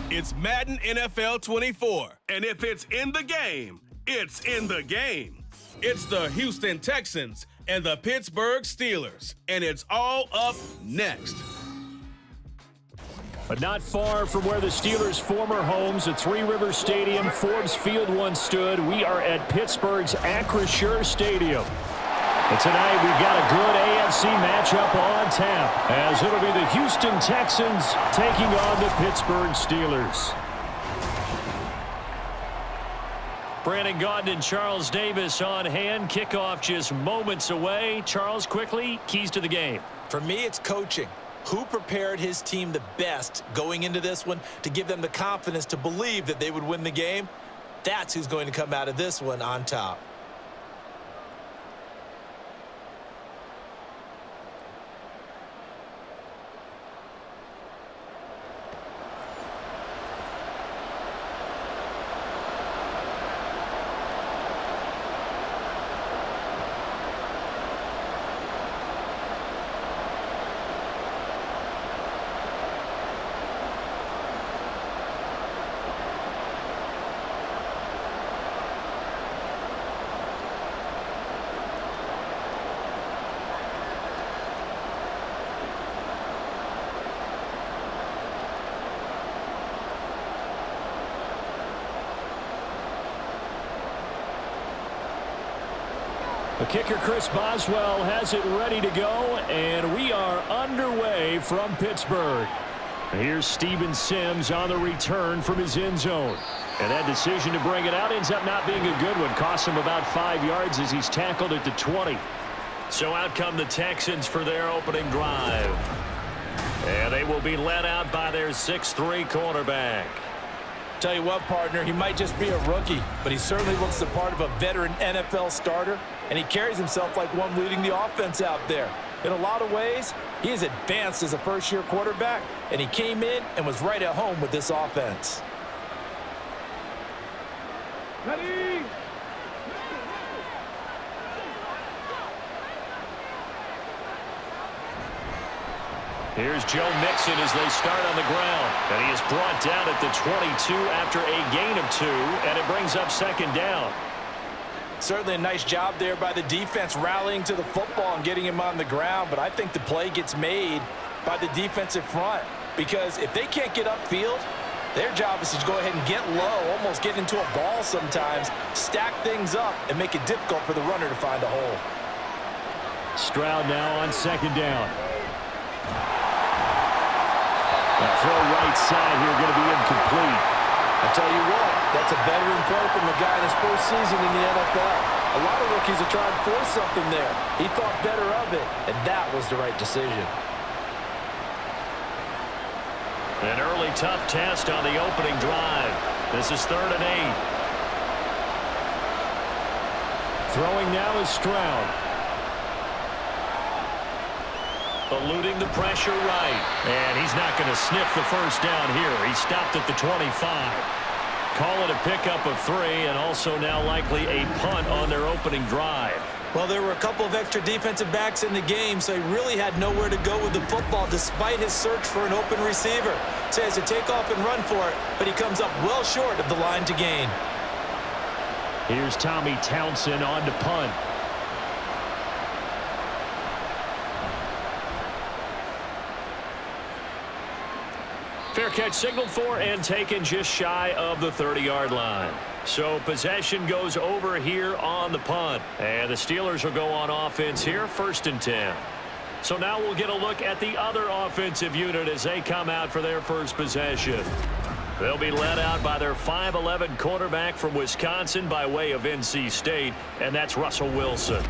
It's Madden NFL 24. And if it's in the game, it's in the game. It's the Houston Texans and the Pittsburgh Steelers. And it's all up next. But not far from where the Steelers' former homes at Three Rivers Stadium, Forbes Field once stood, we are at Pittsburgh's Acrisure Stadium. And tonight we've got a good AFC matchup on tap, as it'll be the Houston Texans taking on the Pittsburgh Steelers. Brandon Gaudin and Charles Davis on hand. Kickoff just moments away. Charles, quickly, keys to the game. For me, it's coaching. Who prepared his team the best going into this one to give them the confidence to believe that they would win the game? That's who's going to come out of this one on top. The kicker, Chris Boswell, has it ready to go, and we are underway from Pittsburgh. Here's Steven Sims on the return from his end zone. And that decision to bring it out ends up not being a good one. Cost him about 5 yards as he's tackled at the 20. So out come the Texans for their opening drive. And they will be led out by their 6'3" quarterback. Tell you what, partner, he might just be a rookie, but he certainly looks the part of a veteran NFL starter, and he carries himself like one leading the offense out there. In a lot of ways, he is advanced as a first-year quarterback, and he came in and was right at home with this offense. Ready? Here's Joe Mixon as they start on the ground. And he is brought down at the 22 after a gain of 2, and it brings up second down. Certainly a nice job there by the defense rallying to the football and getting him on the ground, but I think the play gets made by the defensive front, because if they can't get upfield, their job is to go ahead and get low, almost get into a ball sometimes, stack things up, and make it difficult for the runner to find a hole. Stroud now on second down. That throw right side here going to be incomplete. I tell you what, that's a veteran play from a guy in his first season in the NFL. A lot of rookies are trying to force something there. He thought better of it, and that was the right decision. An early tough test on the opening drive. This is 3rd and 8. Throwing now is Stroud. Eluding the pressure right. And he's not going to sniff the first down here. He stopped at the 25. Call it a pickup of 3, and also now likely a punt on their opening drive. Well, there were a couple of extra defensive backs in the game, so he really had nowhere to go with the football despite his search for an open receiver. So he has to take off and run for it, but he comes up well short of the line to gain. Here's Tommy Townsend on to punt. Fair catch signaled for and taken just shy of the 30-yard line. So possession goes over here on the punt. And the Steelers will go on offense here, 1st and 10. So now we'll get a look at the other offensive unit as they come out for their first possession. They'll be led out by their 5'11" quarterback from Wisconsin by way of NC State, and that's Russell Wilson.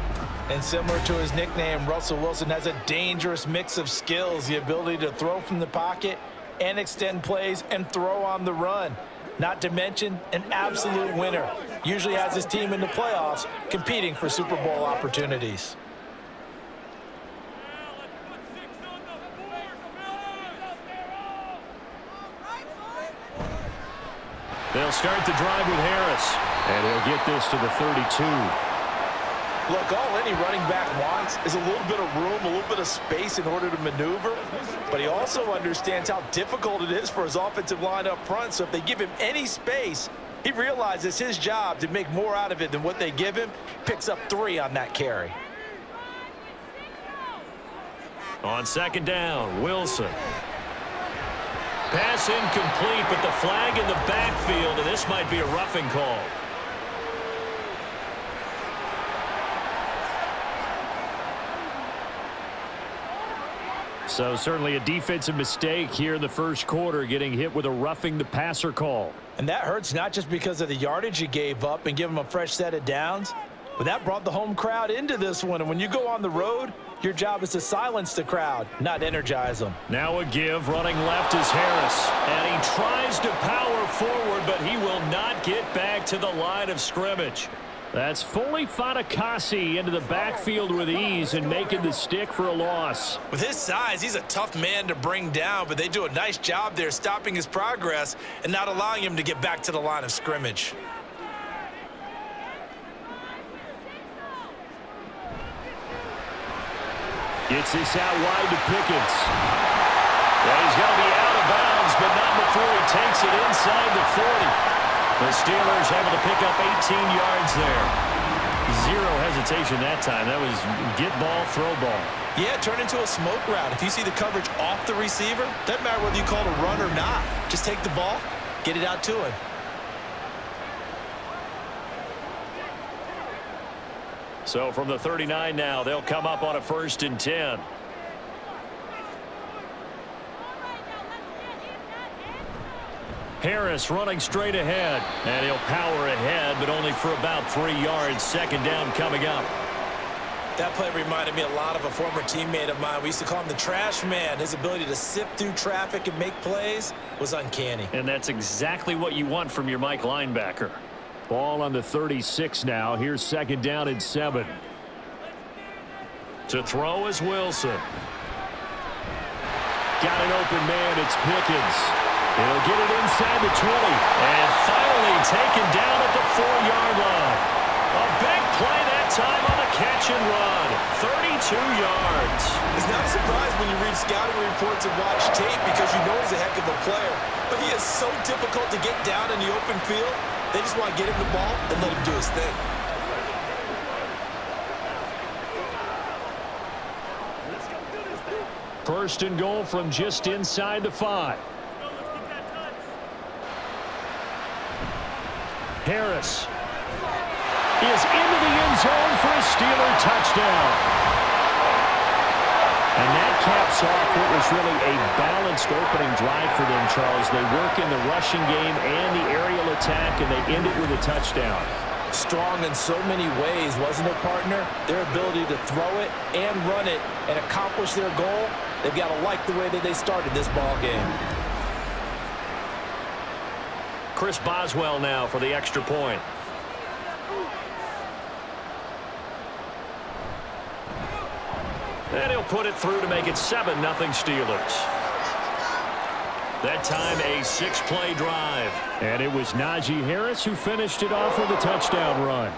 And similar to his nickname, Russell Wilson has a dangerous mix of skills, the ability to throw from the pocket and extend plays and throw on the run. Not to mention an absolute winner. Usually has his team in the playoffs competing for Super Bowl opportunities. They'll start the drive with Harris, and he'll get this to the 32. Look, all any running back wants is a little bit of room, a little bit of space in order to maneuver. But he also understands how difficult it is for his offensive line up front. So if they give him any space, he realizes his job to make more out of it than what they give him. Picks up 3 on that carry. On second down, Wilson. Pass incomplete, but the flag in the backfield, and this might be a roughing call. So certainly a defensive mistake here in the first quarter, getting hit with a roughing the passer call. And that hurts not just because of the yardage you gave up and give them a fresh set of downs, but that brought the home crowd into this one. And when you go on the road, your job is to silence the crowd, not energize them. Now a give. Running left is Harris. And he tries to power forward, but he will not get back to the line of scrimmage. That's fully Fatukasi into the backfield with ease and making the stick for a loss. With his size, he's a tough man to bring down, but they do a nice job there stopping his progress and not allowing him to get back to the line of scrimmage. Gets this out wide to Pickens. Well, he's going to be out of bounds, but not before he takes it inside the 40. The Steelers able to pick up 18 yards there. Zero hesitation that time. That was get ball, throw ball. Yeah, turn into a smoke route. If you see the coverage off the receiver, doesn't matter whether you call it a run or not. Just take the ball, get it out to him. So from the 39 now, they'll come up on a 1st and 10. Harris running straight ahead, and he'll power ahead, but only for about 3 yards. Second down coming up. That play reminded me a lot of a former teammate of mine. We used to call him the trash man. His ability to sift through traffic and make plays was uncanny. And that's exactly what you want from your Mike linebacker. Ball on the 36 now. Here's second down and 7. To throw is Wilson. Got an open man. It's Pickens. He'll get it inside the 20. And finally taken down at the 4-yard line. A big play that time on a catch and run. 32 yards. It's not a surprise when you read scouting reports and watch tape because you know he's a heck of a player. But he is so difficult to get down in the open field. They just want to get him the ball and let him do his thing. First and goal from just inside the 5. Harris is into the end zone for a Steeler touchdown. And that caps off what was really a balanced opening drive for them, Charles. They work in the rushing game and the aerial attack, and they end it with a touchdown. Strong in so many ways, wasn't it, partner? Their ability to throw it and run it and accomplish their goal, they've got to like the way that they started this ball game. Chris Boswell now for the extra point. And he'll put it through to make it 7-0 Steelers. That time a 6-play drive. And it was Najee Harris who finished it off with a touchdown run.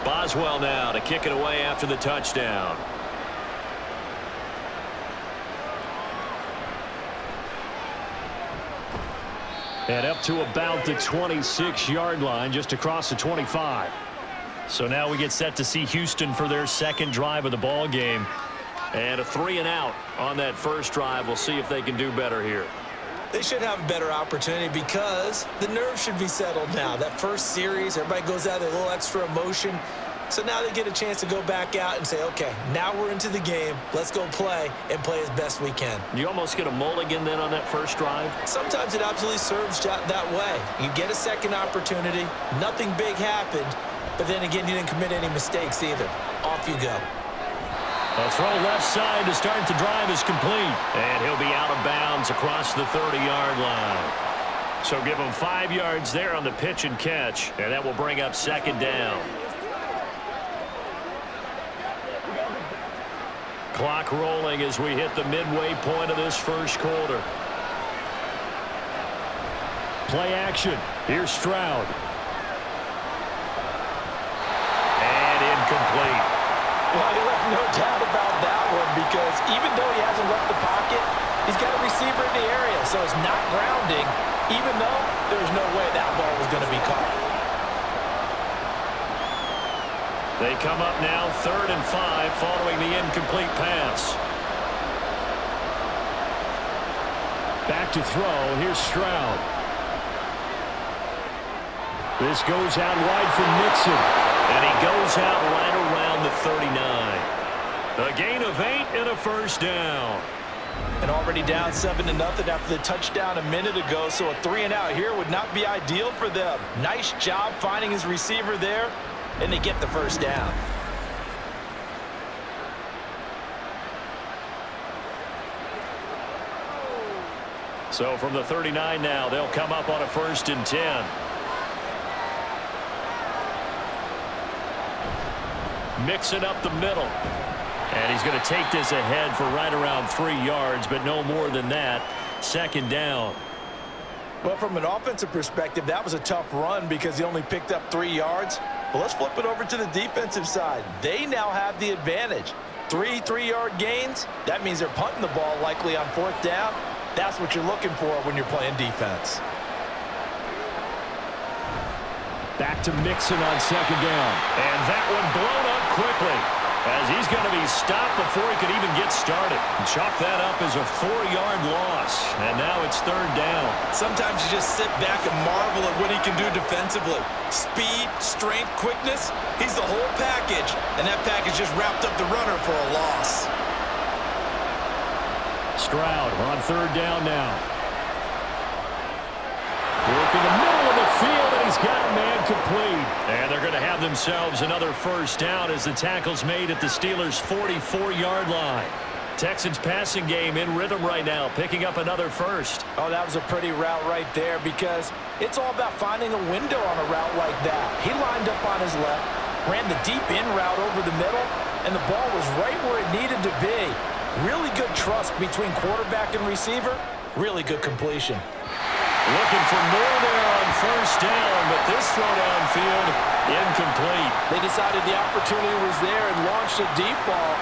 Boswell now to kick it away after the touchdown. And up to about the 26-yard line, just across the 25. So now we get set to see Houston for their second drive of the ball game. And a 3-and-out on that first drive. We'll see if they can do better here. They should have a better opportunity because the nerves should be settled now. That first series, everybody goes out with a little extra emotion. So now they get a chance to go back out and say, okay, now we're into the game. Let's go play and play as best we can. You almost get a mulligan then on that first drive? Sometimes it absolutely serves that way. You get a second opportunity. Nothing big happened. But then again, you didn't commit any mistakes either. Off you go. A throw left side to start the drive is complete. And he'll be out of bounds across the 30-yard line. So give him 5 yards there on the pitch and catch. And that will bring up second down. Clock rolling as we hit the midway point of this first quarter. Play action. Here's Stroud. And incomplete. Well, you left no doubt about that one because even though he hasn't left the pocket, he's got a receiver in the area, so it's not grounding, even though there's no way that ball was going to be caught. They come up now 3rd and 5 following the incomplete pass. Back to throw. Here's Stroud. This goes out wide for Mixon. And he goes out right around the 39. A gain of 8 and a first down. And already down 7-0 after the touchdown a minute ago, so a 3-and-out here would not be ideal for them. Nice job finding his receiver there, and they get the first down. So from the 39 now, they'll come up on a 1st and 10. Mixing up the middle. And he's going to take this ahead for right around 3 yards, but no more than that. Second down. Well, from an offensive perspective, that was a tough run because he only picked up 3 yards. Well, let's flip it over to the defensive side. They now have the advantage. 3 3-yard gains. That means they're punting the ball likely on 4th down. That's what you're looking for when you're playing defense. Back to Mixon on 2nd down. And that one blown up quickly as he's going to be stopped before he could even get started. Chalk that up as a 4-yard loss. And now it's 3rd down. Sometimes you just sit back and marvel at what he can do defensively. Speed, strength, quickness. He's the whole package. And that package just wrapped up the runner for a loss. Stroud on 3rd down now. Working the middle of the field, and he's got a man complete. And they're going to have themselves another first down as the tackle's made at the Steelers' 44-yard line. Texans passing game in rhythm right now, picking up another first. Oh, that was a pretty route right there because it's all about finding a window on a route like that. He lined up on his left, ran the deep in route over the middle, and the ball was right where it needed to be. Really good trust between quarterback and receiver. Really good completion. Looking for more there on 1st down, but this throw downfield, incomplete. They decided the opportunity was there and launched a deep ball,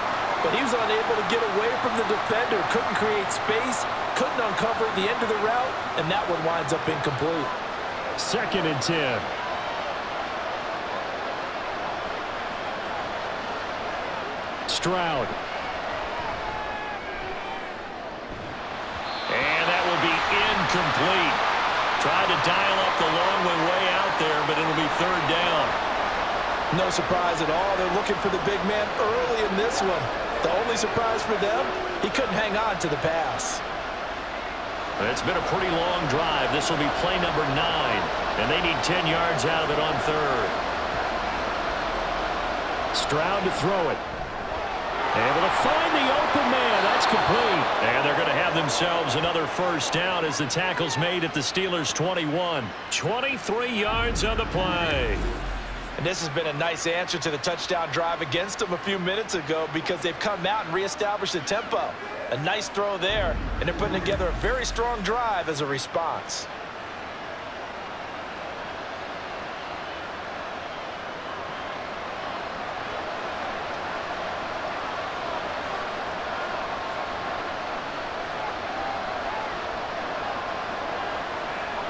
but he was unable to get away from the defender, couldn't create space, couldn't uncover the end of the route, and that one winds up incomplete. 2nd and 10. Stroud. And that will be incomplete. Tried to dial up the long way out there, but it'll be 3rd down. No surprise at all. They're looking for the big man early in this one. The only surprise for them, he couldn't hang on to the pass. It's been a pretty long drive. This will be play number 9, and they need 10 yards out of it on 3rd. Stroud to throw it. Able to find the open man. That's complete. And they're going to have themselves another first down as the tackle's made at the Steelers' 21. 23 yards on the play. And this has been a nice answer to the touchdown drive against them a few minutes ago because they've come out and reestablished the tempo. A nice throw there, and they're putting together a very strong drive as a response.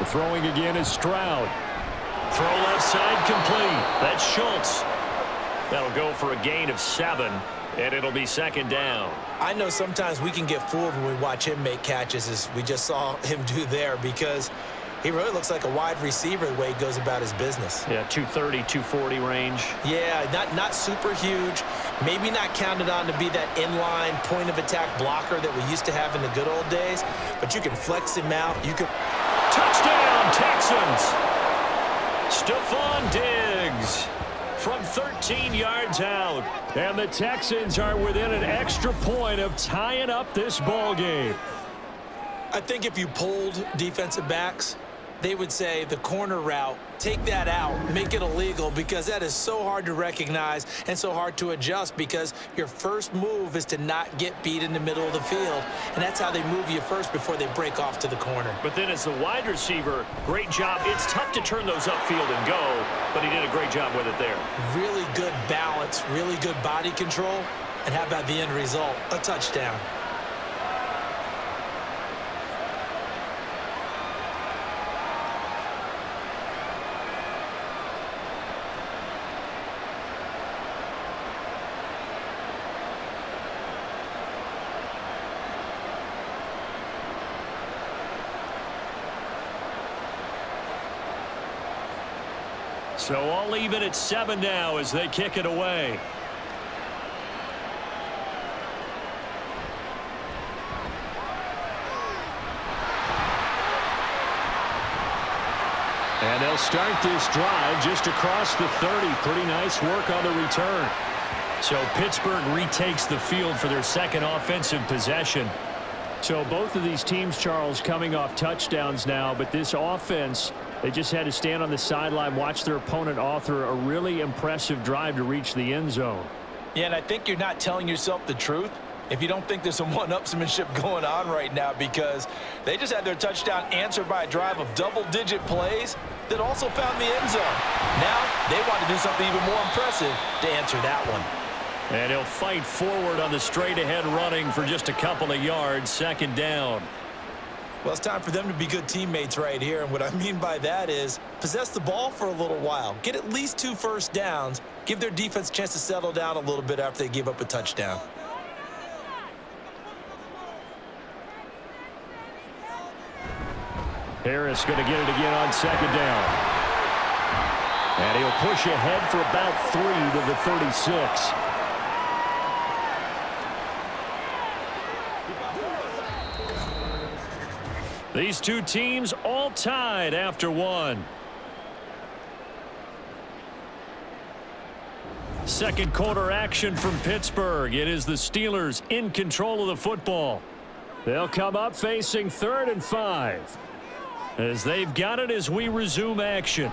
The throwing again is Stroud. Throw left side complete. That's Schultz. That'll go for a gain of 7, and it'll be 2nd down. I know sometimes we can get fooled when we watch him make catches, as we just saw him do there, because he really looks like a wide receiver the way he goes about his business. Yeah, 230, 240 range. Yeah, not super huge. Maybe not counted on to be that inline point-of-attack blocker that we used to have in the good old days, but you can flex him out. You can... Touchdown, Texans! Stephon Diggs from 13 yards out. And the Texans are within an extra point of tying up this ball game. I think if you polled defensive backs, they would say the corner route, take that out, make it illegal, because that is so hard to recognize and so hard to adjust, because your first move is to not get beat in the middle of the field, and that's how they move you first before they break off to the corner. But then as the wide receiver, great job. It's tough to turn those upfield and go, but he did a great job with it there. Really good balance, really good body control, and how about the end result? A touchdown. So all even at 7 now as they kick it away. And they'll start this drive just across the 30. Pretty nice work on the return. So Pittsburgh retakes the field for their second offensive possession. So both of these teams, Charles, coming off touchdowns now, but this offense, they just had to stand on the sideline, watch their opponent author a really impressive drive to reach the end zone. Yeah, and I think you're not telling yourself the truth if you don't think there's some one-upsmanship going on right now, because they just had their touchdown answered by a drive of double-digit plays that also found the end zone. Now they want to do something even more impressive to answer that one. And he'll fight forward on the straight-ahead running for just a couple of yards, second down. Well, it's time for them to be good teammates right here, and what I mean by that is possess the ball for a little while, get at least 2 first downs, give their defense a chance to settle down a little bit after they give up a touchdown. Harris going to get it again on second down. And he'll push ahead for about 3 to the 36. These two teams all tied after 1. Second quarter action from Pittsburgh. It is the Steelers in control of the football. They'll come up facing 3rd and 5. As they've got it as we resume action.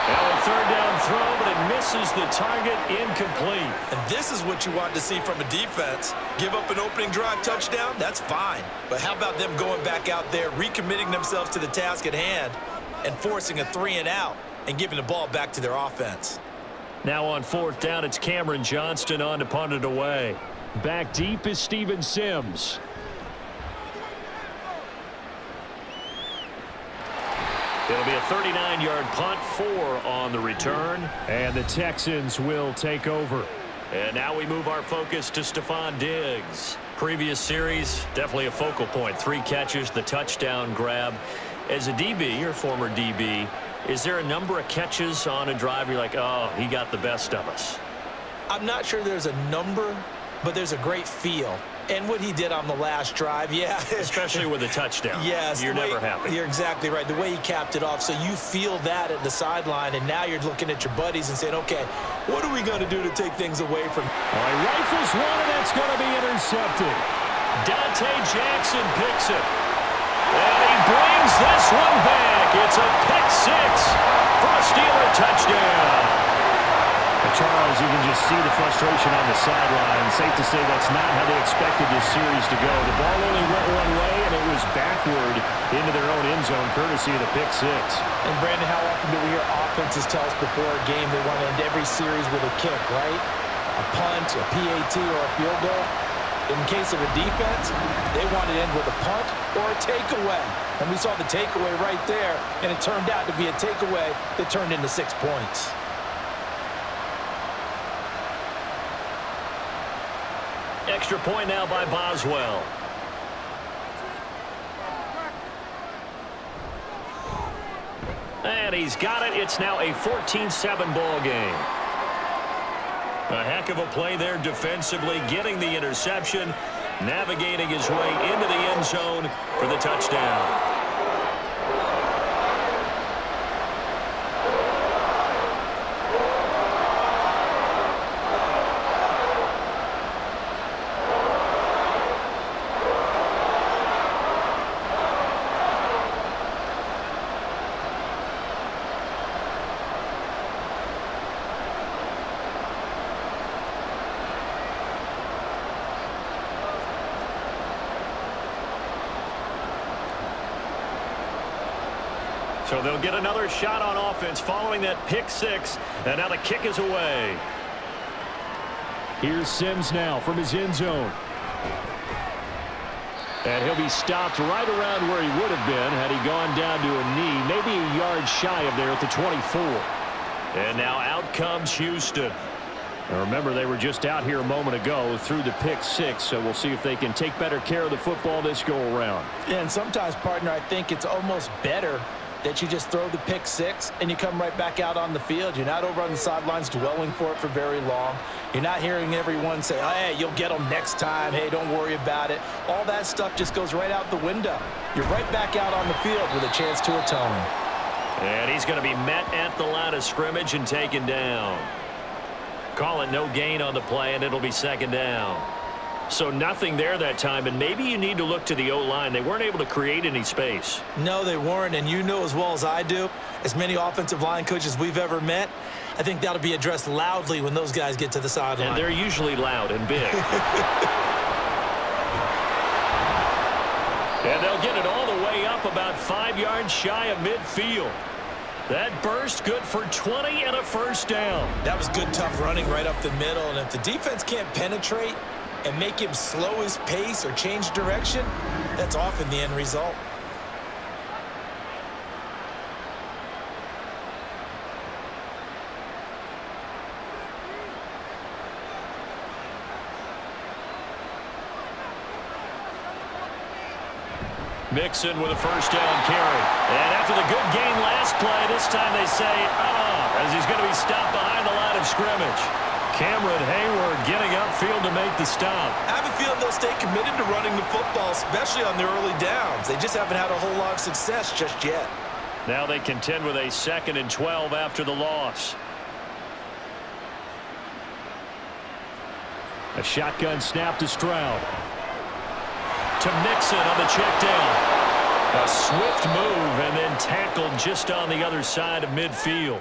And a third down throw, but it misses the target, incomplete. And this is what you want to see from a defense. Give up an opening drive touchdown, that's fine. But how about them going back out there, recommitting themselves to the task at hand, and forcing a 3-and-out and giving the ball back to their offense. Now on 4th down, it's Cameron Johnston on to punt it away. Back deep is Steven Sims. It'll be a 39-yard punt, 4 on the return, and the Texans will take over. And now we move our focus to Stephon Diggs. Previous series, definitely a focal point. 3 catches, the touchdown grab. As a DB, your former DB, is there a number of catches on a drive you're like, oh, he got the best of us? I'm not sure there's a number, but there's a great feel. And what he did on the last drive, yeah. Especially with a touchdown. Yes. You're never happy. You're exactly right. The way he capped it off. So you feel that at the sideline, and now you're looking at your buddies and saying, okay, what are we going to do to take things away from him? All right, rifles one, and that's going to be intercepted. Dante Jackson picks it. And he brings this one back. It's a pick 6 for a Steeler touchdown. Charles, you can just see the frustration on the sideline. Safe to say that's not how they expected this series to go. The ball only went one way, and it was backward into their own end zone, courtesy of the pick 6. And, Brandon, how often do we hear offenses tell us before a game they want to end every series with a kick, right? A punt, a PAT, or a field goal. In case of a defense, they want to end with a punt or a takeaway. And we saw the takeaway right there, and it turned out to be a takeaway that turned into 6 points. Extra point now by Boswell. And he's got it. It's now a 14-7 ball game. A heck of a play there defensively, getting the interception, navigating his way into the end zone for the touchdown. So they'll get another shot on offense following that pick six. And now the kick is away. Here's Sims now from his end zone. And he'll be stopped right around where he would have been had he gone down to a knee, maybe a yard shy of there at the 24. And now out comes Houston. Now remember, they were just out here a moment ago through the pick six, so we'll see if they can take better care of the football this go-around. Yeah, and sometimes, partner, I think it's almost better that you just throw the pick six and you come right back out on the field. You're not over on the sidelines dwelling for it for very long. You're not hearing everyone say, oh, hey, you'll get them next time. Hey, don't worry about it. All that stuff just goes right out the window. You're right back out on the field with a chance to atone. And he's going to be met at the line of scrimmage and taken down. Call it no gain on the play, and it'll be second down. So nothing there that time, and maybe you need to look to the O-line. They weren't able to create any space. No, they weren't, and you know as well as I do, as many offensive line coaches we've ever met, I think that'll be addressed loudly when those guys get to the sideline. And they're usually loud and big. And they'll get it all the way up about 5 yards shy of midfield. That burst good for 20 and a first down. That was good, tough running right up the middle. And if the defense can't penetrate and make him slow his pace or change direction, that's often the end result. Mixon with a first down carry. And after the good gain last play, this time they say, as he's going to be stopped behind the line of scrimmage. Cameron Hayward getting upfield to make the stop. I have a feeling they'll stay committed to running the football, especially on their early downs. They just haven't had a whole lot of success just yet. Now they contend with a 2nd and 12 after the loss. A shotgun snap to Stroud. To Mixon on the check down. A swift move and then tackled just on the other side of midfield.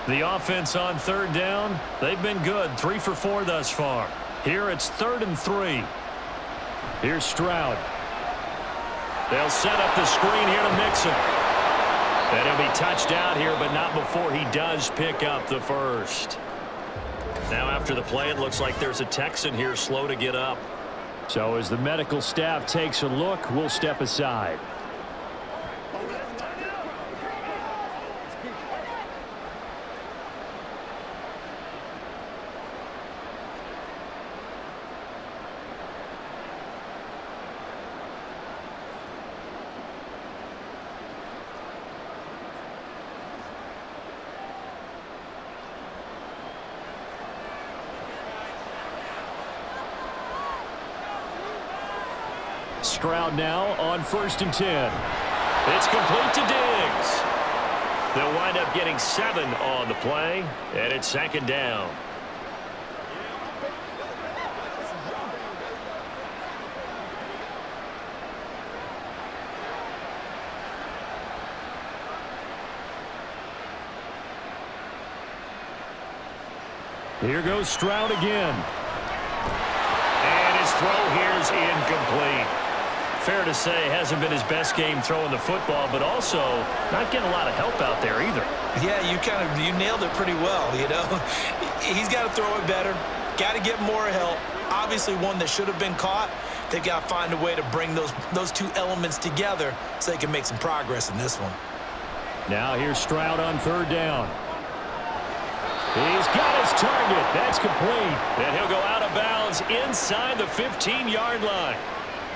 The offense on 3rd down, they've been good. 3 for 4 thus far. Here it's 3rd and 3. Here's Stroud. They'll set up the screen here to Mixon. And he'll be touched out here, but not before he does pick up the first. Now after the play, it looks like there's a Texan here slow to get up. So as the medical staff takes a look, we'll step aside. Stroud now on 1st and 10. It's complete to Diggs. They'll wind up getting 7 on the play, and it's 2nd down. Here goes Stroud again. And his throw here is incomplete. Fair to say, hasn't been his best game throwing the football, but also not getting a lot of help out there either. Yeah, you nailed it pretty well, you know. He's got to throw it better, got to get more help. Obviously one that should have been caught. They've got to find a way to bring those two elements together so they can make some progress in this one. Now here's Stroud on 3rd down. He's got his target. That's complete. And he'll go out of bounds inside the 15-yard line.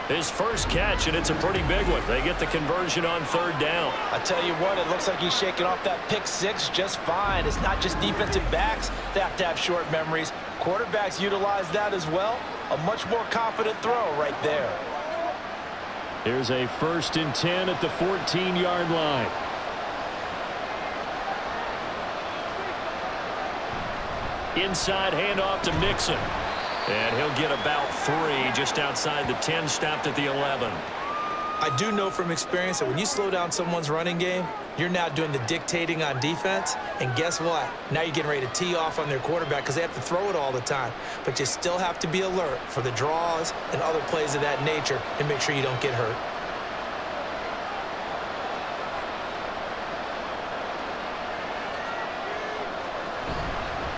His first catch, and it's a pretty big one. They get the conversion on 3rd down. I tell you what, it looks like he's shaking off that pick six just fine. It's not just defensive backs that have to have short memories. Quarterbacks utilize that as well. A much more confident throw right there. Here's a 1st and 10 at the 14-yard line. Inside handoff to Mixon. And he'll get about 3 just outside the 10, stopped at the 11. I do know from experience that when you slow down someone's running game, you're now doing the dictating on defense. And guess what? Now you're getting ready to tee off on their quarterback because they have to throw it all the time. But you still have to be alert for the draws and other plays of that nature and make sure you don't get hurt.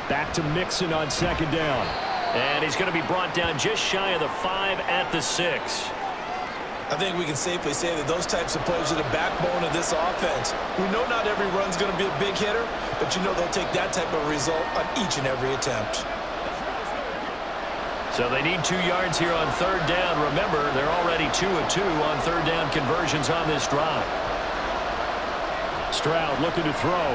Back to Mixon on second down. And he's going to be brought down just shy of the 5 at the 6. I think we can safely say that those types of plays are the backbone of this offense. We know not every run's going to be a big hitter, but you know they'll take that type of result on each and every attempt. So they need 2 yards here on third down. Remember, they're already 2 of 2 on third down conversions on this drive. Stroud looking to throw.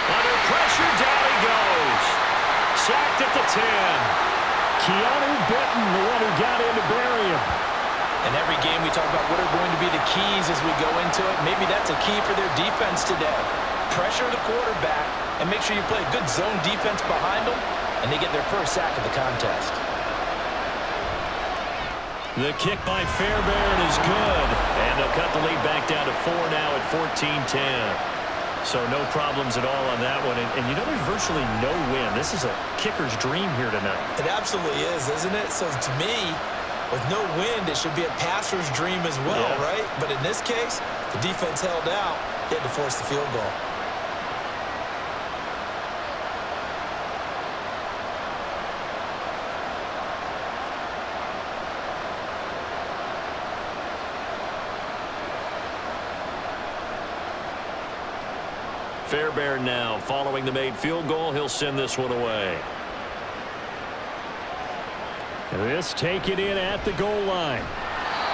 Under pressure, down he goes. Sacked at the 10. Keanu Benton, the one who got in to bury him. And every game we talk about what are going to be the keys as we go into it. Maybe that's a key for their defense today. Pressure the quarterback and make sure you play a good zone defense behind them, and they get their first sack of the contest. The kick by Fairbairn is good. And they'll cut the lead back down to 4 now at 14-10. So no problems at all on that one. And you know, there's virtually no win. This is a kicker's dream here tonight. It absolutely is, isn't it? So to me, with no wind, it should be a passer's dream as well, right? But in this case, the defense held out. They had to force the field goal. Fairbairn now following the made field goal. He'll send this one away. This taken in at the goal line.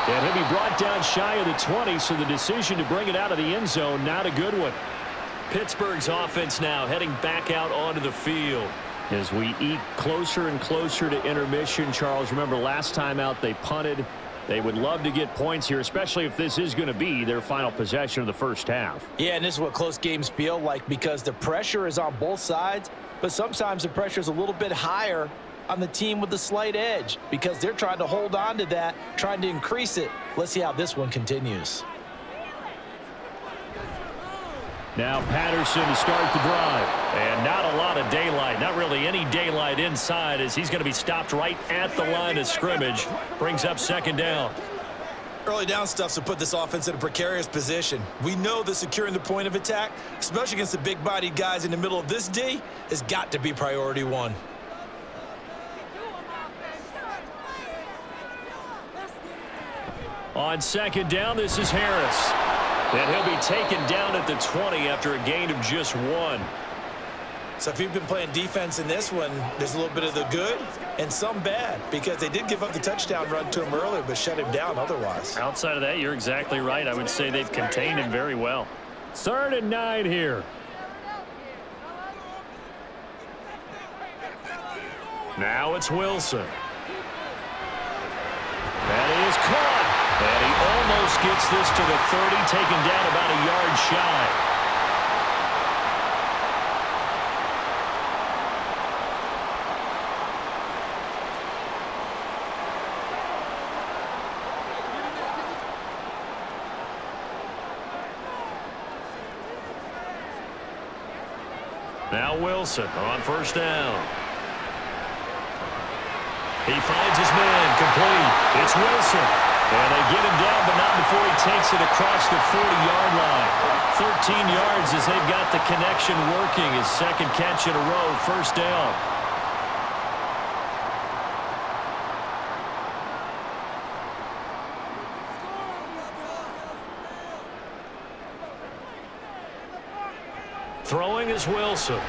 And he'll be brought down shy of the 20, so the decision to bring it out of the end zone, not a good one. Pittsburgh's offense now heading back out onto the field. As we eke closer and closer to intermission, Charles, remember last time out they punted. They would love to get points here, especially if this is going to be their final possession of the first half. Yeah, and this is what close games feel like because the pressure is on both sides, but sometimes the pressure is a little bit higher on the team with the slight edge because they're trying to hold on to that, trying to increase it. Let's see how this one continues. Now Patterson to start the drive. And not a lot of daylight. Not really any daylight inside as he's going to be stopped right at the line of scrimmage. Brings up second down. Early down stuff's to put this offense in a precarious position. We know that securing the point of attack, especially against the big-bodied guys in the middle of this D, has got to be priority one. On second down, this is Harris. And he'll be taken down at the 20 after a gain of just 1. So if you've been playing defense in this one, there's a little bit of the good and some bad because they did give up the touchdown run to him earlier but shut him down otherwise. Outside of that, you're exactly right. I would say they've contained him very well. 3rd and 9 here. Now it's Wilson. That is caught. And he almost gets this to the 30, taken down about a yard shy. Now Wilson on first down. He finds his man complete. It's Wilson. And they get him down, but not before he takes it across the 40-yard line. 13 yards as they've got the connection working. His second catch in a row, first down. Throwing is Wilson.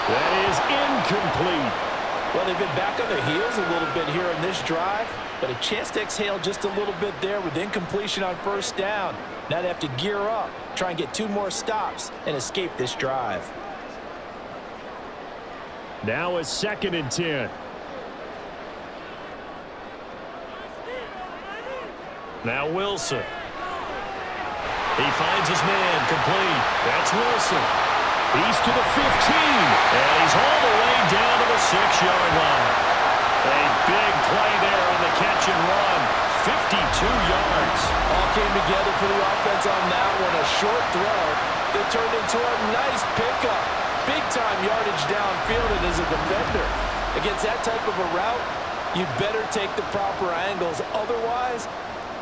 That is incomplete. Well, they've been back on their heels a little bit here in this drive, but a chance to exhale just a little bit there with incompletion on first down. Now they have to gear up, try and get 2 more stops, and escape this drive. Now a 2nd and 10. Now Wilson. He finds his man complete. That's Wilson. He's to the 15, and he's all the way down to the 6-yard line. A big play there on the catch and run. 52 yards. All came together for the offense on that one. A short throw that turned into a nice pickup. Big-time yardage downfield, and as a defender, against that type of a route, you better take the proper angles. Otherwise,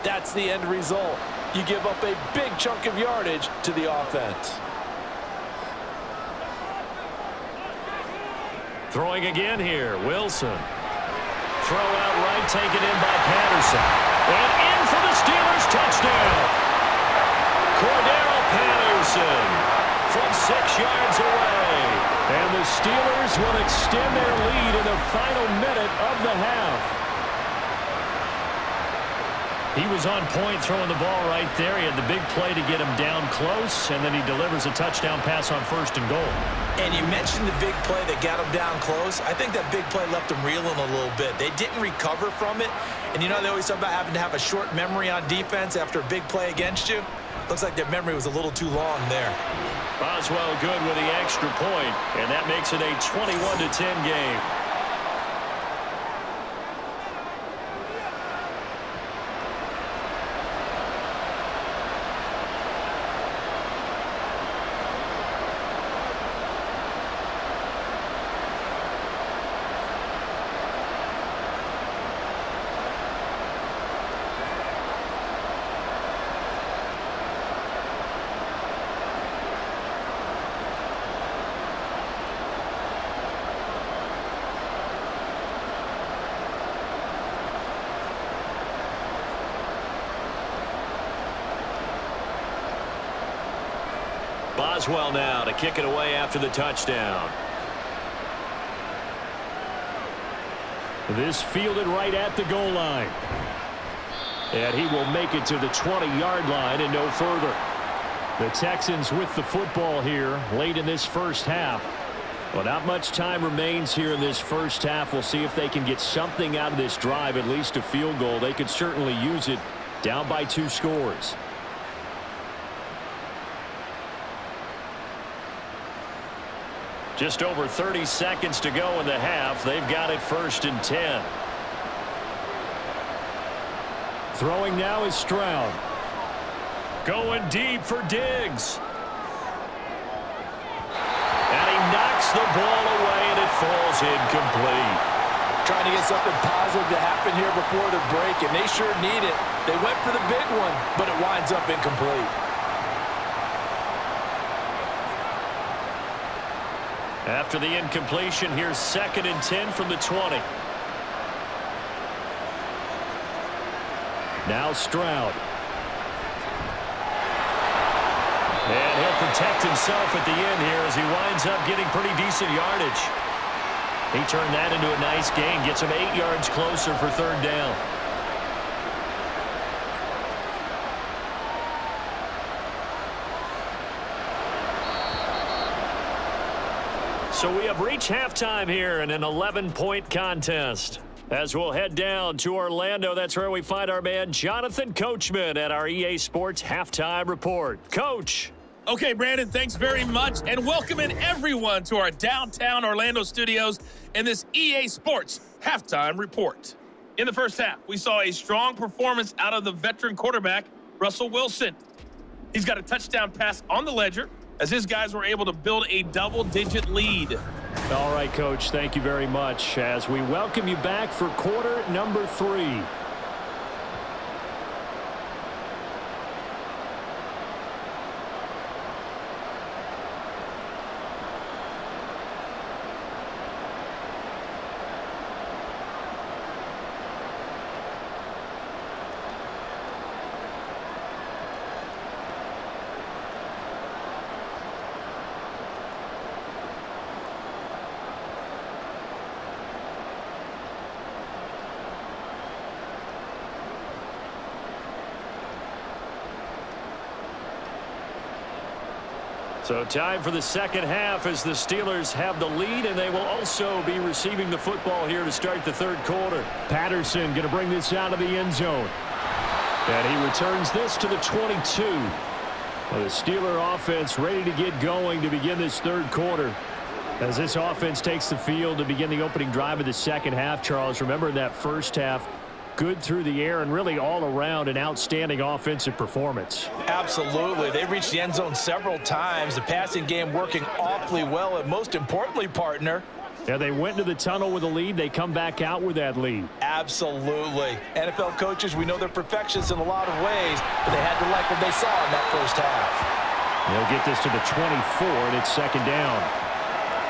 that's the end result. You give up a big chunk of yardage to the offense. Throwing again here, Wilson. Throw out right, taken in by Patterson. And in for the Steelers, touchdown. Cordero Patterson from 6 yards away. And the Steelers will extend their lead in the final minute of the half. He was on point throwing the ball right there. He had the big play to get him down close, and then he delivers a touchdown pass on 1st and goal. And you mentioned the big play that got him down close. I think that big play left him reeling a little bit. They didn't recover from it. And you know they always talk about having to have a short memory on defense after a big play against you. Looks like their memory was a little too long there. Boswell good with the extra point, and that makes it a 21-10 game. Boswell now to kick it away after the touchdown. This fielded right at the goal line. And he will make it to the 20-yard line and no further. The Texans with the football here late in this first half. Well, not much time remains here in this first half. We'll see if they can get something out of this drive, at least a field goal. They could certainly use it down by 2 scores. Just over 30 seconds to go in the half. They've got it 1st and 10. Throwing now is Stroud. Going deep for Diggs. And he knocks the ball away, and it falls incomplete. Trying to get something positive to happen here before the break, and they sure need it. They went for the big one, but it winds up incomplete. After the incompletion, here's 2nd and 10 from the 20. Now Stroud. And he'll protect himself at the end here as he winds up getting pretty decent yardage. He turned that into a nice gain, gets him 8 yards closer for 3rd down. So we have reached halftime here in an 11-point contest. As we'll head down to Orlando, that's where we find our man Jonathan Coachman at our EA Sports Halftime Report. Coach. Okay, Brandon, thanks very much, and welcoming everyone to our downtown Orlando studios in this EA Sports Halftime Report. In the first half, we saw a strong performance out of the veteran quarterback, Russell Wilson. He's got a touchdown pass on the ledger, as his guys were able to build a double-digit lead. All right, Coach, thank you very much as we welcome you back for quarter number 3. So time for the second half as the Steelers have the lead, and they will also be receiving the football here to start the 3rd quarter. Patterson going to bring this out of the end zone. And he returns this to the 22. Well, the Steeler offense ready to get going to begin this 3rd quarter. As this offense takes the field to begin the opening drive of the second half, Charles, remember in that first half, good through the air and really all around an outstanding offensive performance. Absolutely. They reached the end zone several times. The passing game working awfully well, and most importantly, partner, yeah, they went to the tunnel with a lead. They come back out with that lead. Absolutely. NFL coaches, we know they're perfectionists in a lot of ways, but they had to like what they saw in that first half. They'll get this to the 24, and it's second down.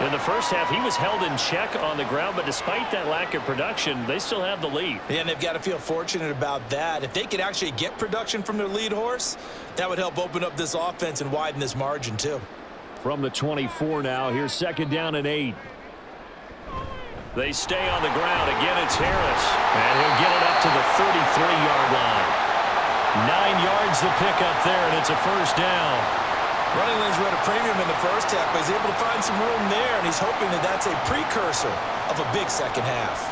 In the first half, he was held in check on the ground, but despite that lack of production, they still have the lead. Yeah, and they've got to feel fortunate about that. If they could actually get production from their lead horse, that would help open up this offense and widen this margin, too. From the 24 now, here's second down and 8. They stay on the ground. Again, it's Harris. And he'll get it up to the 33-yard line. 9 yards the pickup there, and it's a first down. Running lanes were at a premium in the first half, but he's able to find some room there, and he's hoping that that's a precursor of a big second half.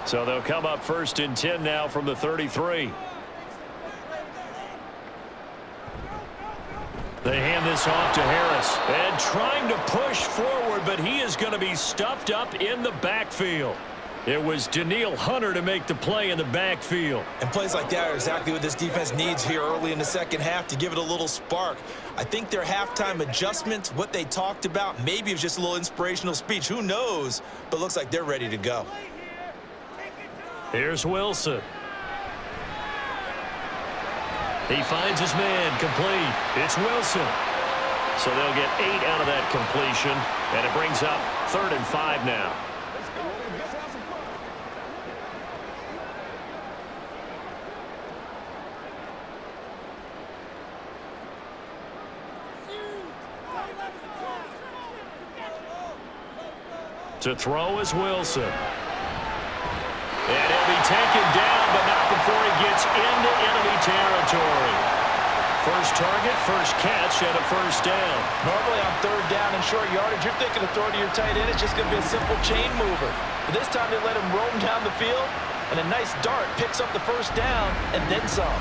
So they'll come up first and 10 now from the 33. They hand this off to Harris. And trying to push forward, but he is going to be stuffed up in the backfield. It was Danielle Hunter to make the play in the backfield. And plays like that are exactly what this defense needs here early in the second half to give it a little spark. I think their halftime adjustments, what they talked about, maybe it was just a little inspirational speech. Who knows? But looks like they're ready to go. Here's Wilson. He finds his man complete. It's Wilson. So they'll get 8 out of that completion. And it brings up 3rd and 5 now. To throw is Wilson. And he'll be taken down, but not before he gets into enemy territory. First target, first catch, and a first down. Normally on 3rd down and short yardage, you're thinking of throw to your tight end. It's just going to be a simple chain mover. But this time they let him roam down the field, and a nice dart picks up the first down and then some.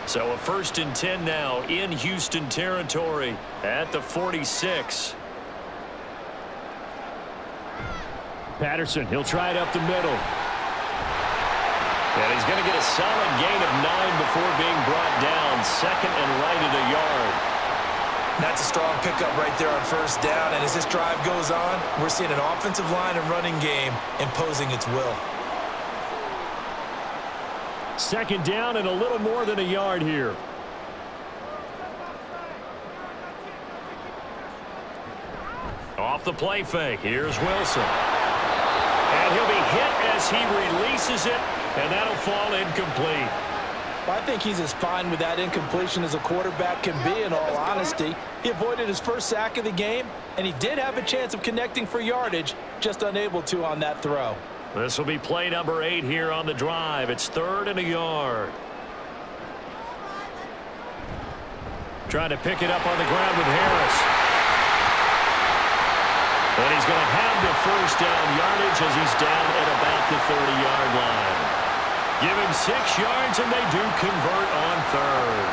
So a 1st and 10 now in Houston territory at the 46. Patterson, he'll try it up the middle. And he's going to get a solid gain of 9 before being brought down. 2nd and right at a yard. That's a strong pickup right there on first down. And as this drive goes on, we're seeing an offensive line and running game imposing its will. 2nd down and a little more than a yard here. Off the play fake. Here's Wilson. And he'll be hit as he releases it, and that'll fall incomplete. Well, I think he's as fine with that incompletion as a quarterback can be, in all honesty. He avoided his first sack of the game, and he did have a chance of connecting for yardage, just unable to on that throw. This will be play number 8 here on the drive. It's 3rd and a yard. Trying to pick it up on the ground with Harris. And he's going to have the first down yardage as he's down at about the 30-yard line. Give him 6 yards, and they do convert on 3rd.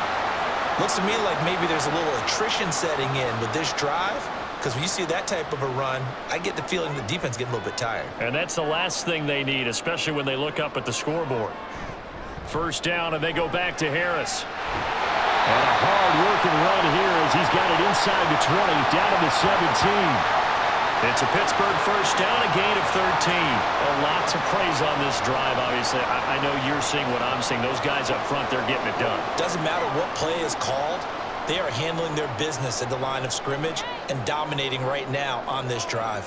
Looks to me like maybe there's a little attrition setting in with this drive, because when you see that type of a run, I get the feeling the defense is getting a little bit tired. And that's the last thing they need, especially when they look up at the scoreboard. First down, and they go back to Harris. And a hard-working run here as he's got it inside the 20, down to the 17. It's a Pittsburgh first down, a gain of 13. A lot to praise on this drive, obviously. I know you're seeing what I'm seeing. Those guys up front, they're getting it done. Doesn't matter what play is called. They are handling their business at the line of scrimmage and dominating right now on this drive.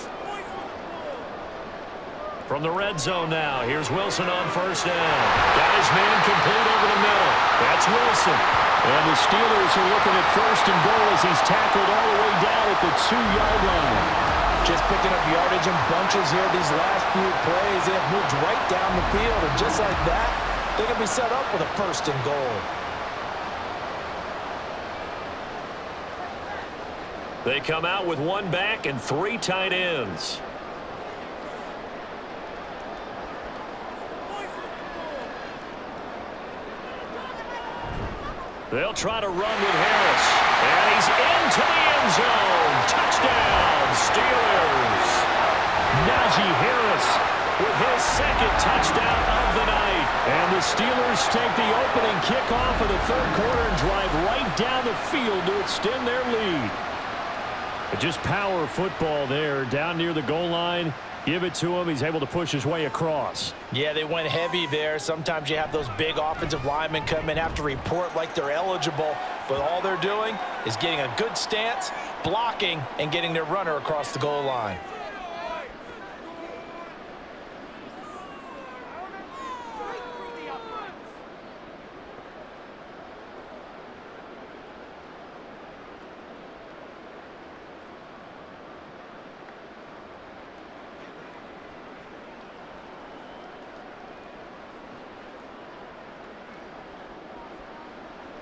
From the red zone now, here's Wilson on first down. Got his man complete over the middle. That's Wilson. And the Steelers are looking at 1st and goal as he's tackled all the way down at the 2-yard line. Just picking up yardage in bunches here these last few plays. They have moved right down the field, and just like that, they can be set up with a 1st and goal. They come out with 1 back and 3 tight ends. They'll try to run with Harris. And he's into the end zone. Touchdown, Steelers. Najee Harris with his second touchdown of the night. And the Steelers take the opening kickoff of the third quarter and drive right down the field to extend their lead. But just power football there down near the goal line. Give it to him. He's able to push his way across. Yeah, they went heavy there. Sometimes you have those big offensive linemen come in, have to report like they're eligible, but all they're doing is getting a good stance, blocking, and getting their runner across the goal line.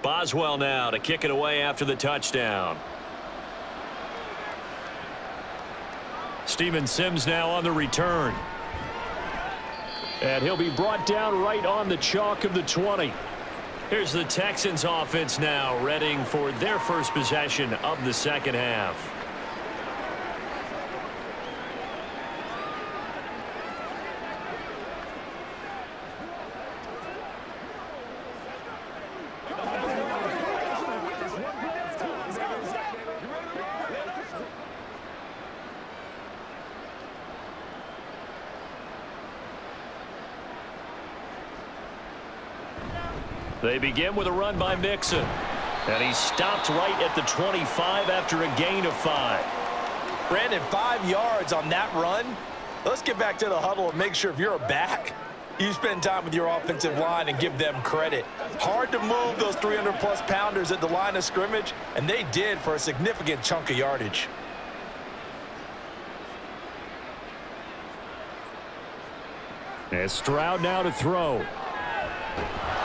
Boswell now to kick it away after the touchdown. Steven Sims now on the return. And he'll be brought down right on the chalk of the 20. Here's the Texans offense now, readying for their first possession of the second half. They begin with a run by Mixon. And he stopped right at the 25 after a gain of 5. Brandon, 5 yards on that run. Let's get back to the huddle and make sure if you're a back, you spend time with your offensive line and give them credit. Hard to move those 300-plus pounders at the line of scrimmage, and they did for a significant chunk of yardage. And Stroud now to throw.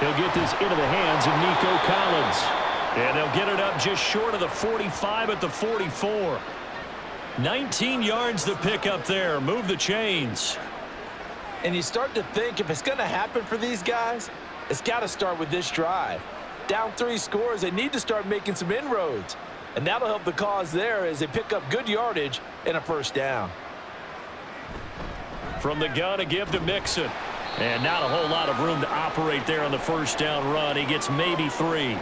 He'll get this into the hands of Nico Collins. And they'll get it up just short of the 45 at the 44. 19 yards to pick up there. Move the chains. And you start to think if it's going to happen for these guys, it's got to start with this drive. Down 3 scores, they need to start making some inroads. And that'll help the cause there as they pick up good yardage and a first down. From the gun to give to Mixon. And not a whole lot of room to operate there on the first down run. He gets maybe 3.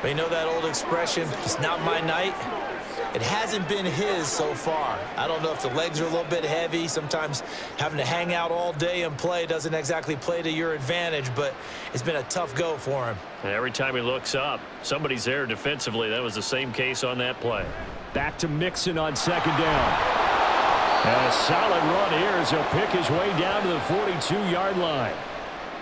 But you know that old expression, it's not my night? It hasn't been his so far. I don't know if the legs are a little bit heavy. Sometimes having to hang out all day and play doesn't exactly play to your advantage, but it's been a tough go for him. And every time he looks up, somebody's there defensively. That was the same case on that play. Back to Mixon on second down. And a solid run here as he'll pick his way down to the 42-yard line.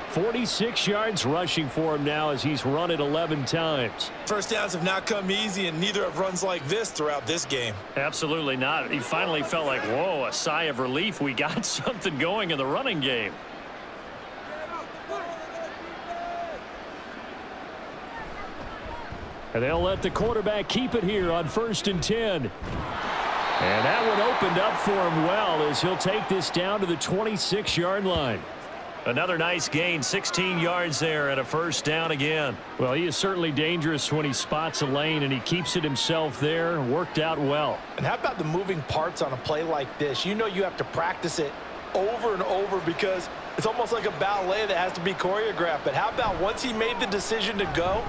46 yards rushing for him now as he's run it 11 times. First downs have not come easy, and neither have runs like this throughout this game. Absolutely not. He finally felt like, whoa, a sigh of relief. We got something going in the running game. And they'll let the quarterback keep it here on 1st and 10. And that one opened up for him well as he'll take this down to the 26-yard line. Another nice gain, 16 yards there and a first down again. Well, he is certainly dangerous when he spots a lane, and he keeps it himself there. Worked out well. And how about the moving parts on a play like this? You know you have to practice it over and over because it's almost like a ballet that has to be choreographed. But how about once he made the decision to go,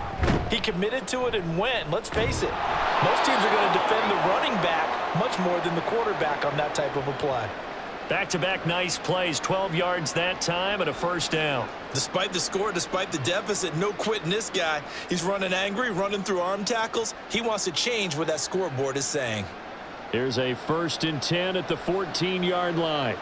he committed to it and went. Let's face it, most teams are going to defend the running back much more than the quarterback on that type of a play. Back-to-back nice plays, 12 yards that time and a first down. Despite the score, despite the deficit, no quitting this guy. He's running angry, running through arm tackles. He wants to change what that scoreboard is saying. Here's a 1st and 10 at the 14-yard line.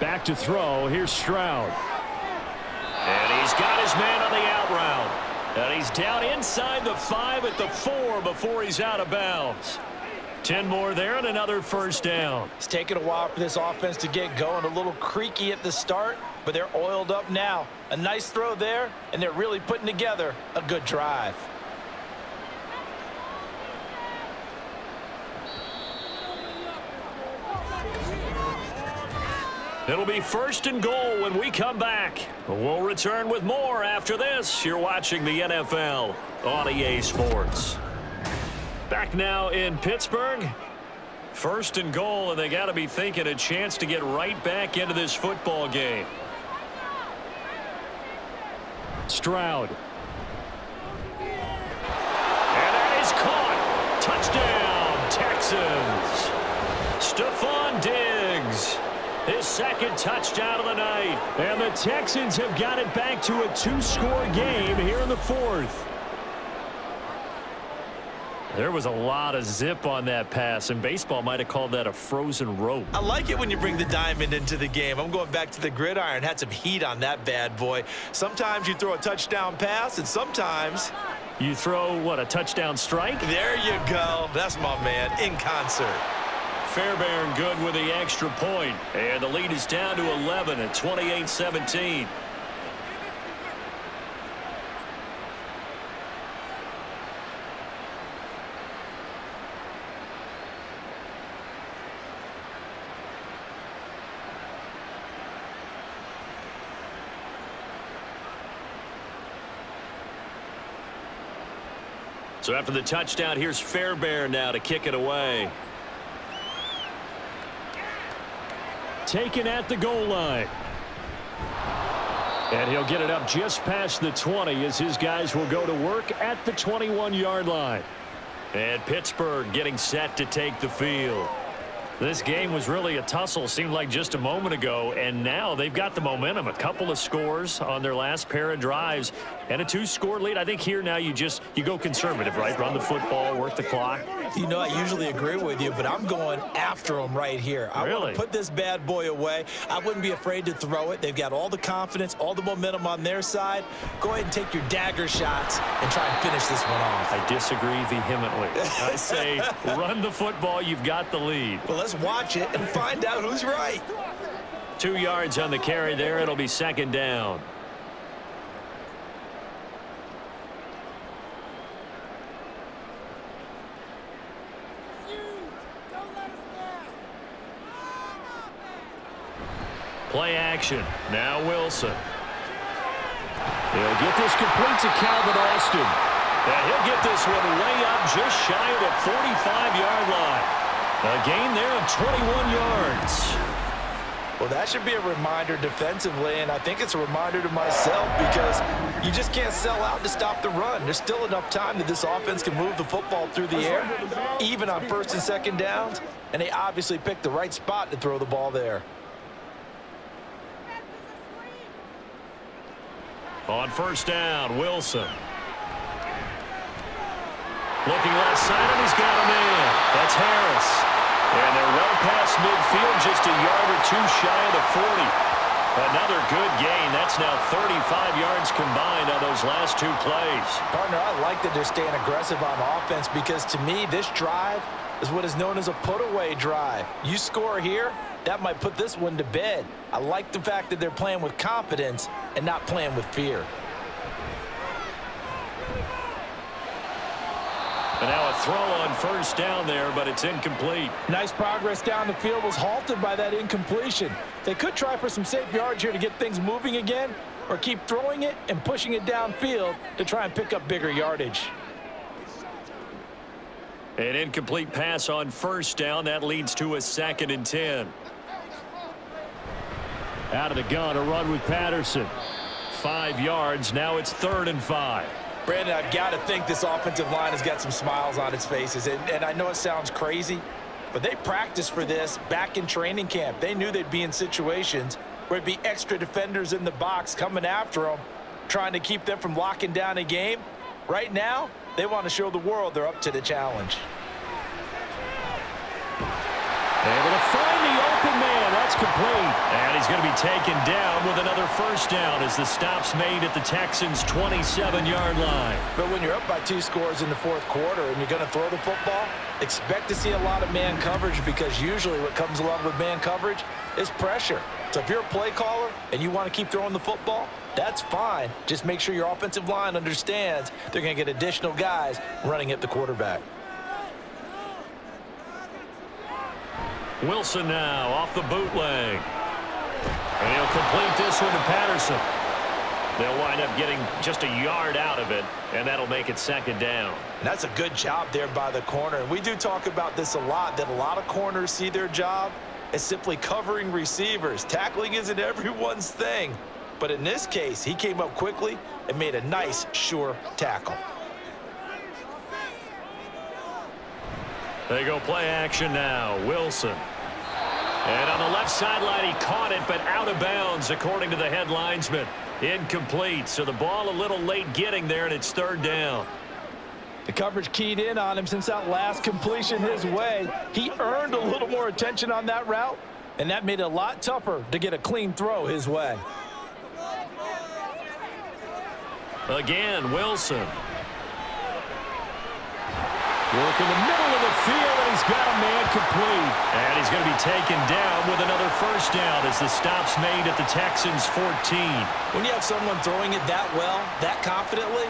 Back to throw. Here's Stroud. And he's got his man on the out route. And he's down inside the 5 at the 4 before he's out of bounds. 10 more there and another first down. It's taken a while for this offense to get going. A little creaky at the start, but they're oiled up now. A nice throw there, and they're really putting together a good drive. It'll be 1st and goal when we come back. We'll return with more after this. You're watching the NFL on EA Sports. Back now in Pittsburgh. 1st and goal, and they got to be thinking a chance to get right back into this football game. Stroud. And that is caught. Touchdown, Texans. Stephon Diggs. His 2nd touchdown of the night. And the Texans have got it back to a 2-score game here in the 4th. There was a lot of zip on that pass, and baseball might have called that a frozen rope. I like it when you bring the diamond into the game. I'm going back to the gridiron. Had some heat on that bad boy. Sometimes you throw a touchdown pass, and sometimes you throw, what, a touchdown strike? There you go. That's my man, in concert. Fairbairn good with the extra point, and the lead is down to 11 at 28-17. So after the touchdown, here's Fairbairn now to kick it away. Taken at the goal line. And he'll get it up just past the 20 as his guys will go to work at the 21-yard line. And Pittsburgh getting set to take the field. This game was really a tussle, seemed like just a moment ago, and now they've got the momentum. A couple of scores on their last pair of drives and a 2-score lead. I think here now you go conservative, right? Run the football, work the clock. You know, I usually agree with you, but I'm going after them right here. I want to put this bad boy away. I wouldn't be afraid to throw it. They've got all the confidence, all the momentum on their side. Go ahead and take your dagger shots and try and finish this one off. I disagree vehemently. I say run the football. You've got the lead. Well, let's watch it and find out who's right. 2 yards on the carry there. It'll be 2nd down. Play action. Now Wilson. He'll get this complete to Calvin Austin. And he'll get this one way up just shy of the 45-yard line. A gain there of 21 yards. Well, that should be a reminder defensively, and I think it's a reminder to myself because you just can't sell out to stop the run. There's still enough time that this offense can move the football through the air, even on 1st and 2nd downs, and they obviously picked the right spot to throw the ball there. On 1st down, Wilson. Looking left side, and he's got a man. That's Harris. And they're well past midfield, just a yard or 2 shy of the 40. Another good gain. That's now 35 yards combined on those last 2 plays. Partner, I like that they're staying aggressive on offense because to me, this drive is what is known as a put-away drive. You score here, that might put this one to bed. I like the fact that they're playing with confidence and not playing with fear. And now a throw on 1st down there, but it's incomplete. Nice progress down the field was halted by that incompletion. They could try for some safe yards here to get things moving again, or keep throwing it and pushing it downfield to try and pick up bigger yardage. An incomplete pass on 1st down. That leads to a 2nd and 10. Out of the gun, a run with Patterson. 5 yards. Now it's 3rd and 5. Brandon, I've got to think this offensive line has got some smiles on its faces. And I know it sounds crazy, but they practiced for this back in training camp. They knew they'd be in situations where it'd be extra defenders in the box coming after them, trying to keep them from locking down a game. Right now, they want to show the world they're up to the challenge. Able to find the open man. That's complete. And he's going to be taken down with another 1st down as the stop's made at the Texans' 27-yard line. But when you're up by 2 scores in the 4th quarter and you're going to throw the football, expect to see a lot of man coverage because usually what comes along with man coverage is pressure. So if you're a play caller and you want to keep throwing the football, that's fine. Just make sure your offensive line understands they're going to get additional guys running at the quarterback. Wilson now off the bootleg. And he'll complete this one to Patterson. They'll wind up getting just a yard out of it, and that'll make it second down. And that's a good job there by the corner. And we do talk about this a lot, that a lot of corners see their job as simply covering receivers. Tackling isn't everyone's thing. But in this case, he came up quickly and made a nice, sure tackle. They go play action now. Wilson. And on the left sideline, he caught it, but out of bounds, according to the head linesman. Incomplete. So the ball a little late getting there, and it's third down. The coverage keyed in on him since that last completion his way. He earned a little more attention on that route, and that made it a lot tougher to get a clean throw his way. Again, Wilson. Working the middle of the field, and he's got a man complete. And he's going to be taken down with another first down as the stop's made at the Texans' 14. When you have someone throwing it that well, that confidently,